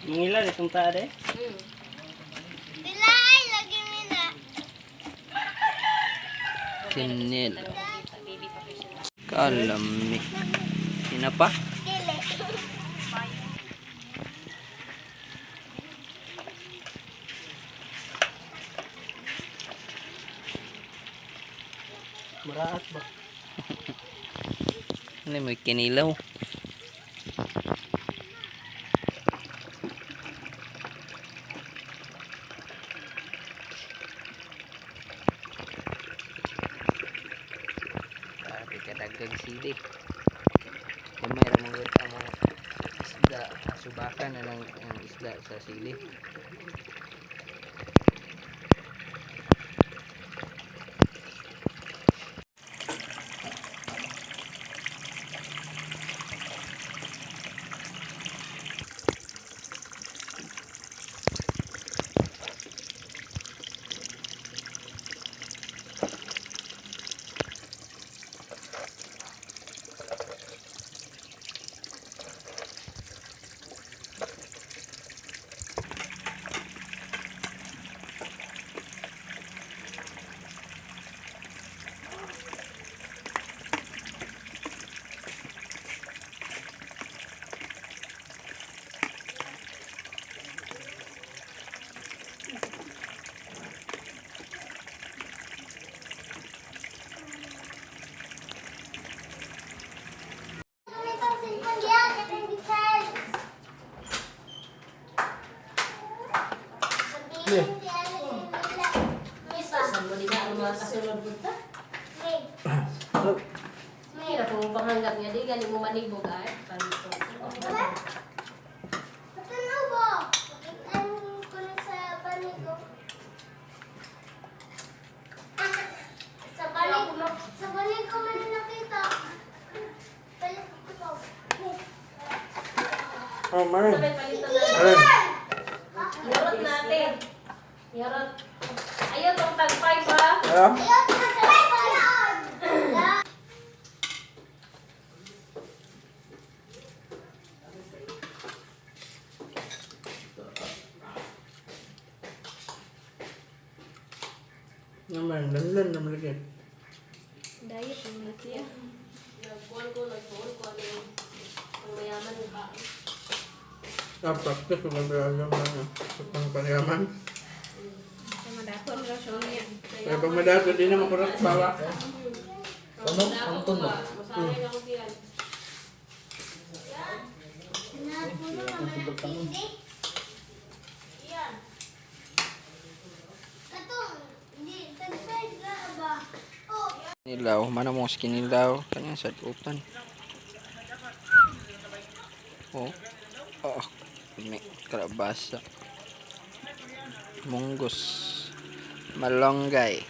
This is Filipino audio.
Mangila itong tade. Dilay lagi mina. Kinil. Kalami. Sina pa? Dili. Maraat ba? Ano may kinilaw? Grabe kadagdag sili. Gamay ra mga isda, subakan na lang ang isda sa sili. Mahirap kung panghanggat nga di galing mo manibog ay panito. Ano ba? Ang kulit sa panigo. Sa balik ko man nakita. Balik ko. Oh, man. Sabay palitan na. Yarot natin. Yarot. Ayaw tong tag 5 ha. Ah. Naman, lanlan naman lagi. Diet yung siya. Nagkuhan ko ano yung mayaman yung ba. Practice ko magagawa mga pang pangyaman. Madato ang rasyon niya. Kaya pag madato, di na makurat bawa. Ano? Ang tunog. Masanay na ko diyan. Napuno naman ang tindi. Yan. Katong, hindi, tag-side na ba? Oh, Kinilaw, mana mo sa kinilaw? Kanya sa utan. Oh. Oh. May karabasa. Munggos. Malonggay.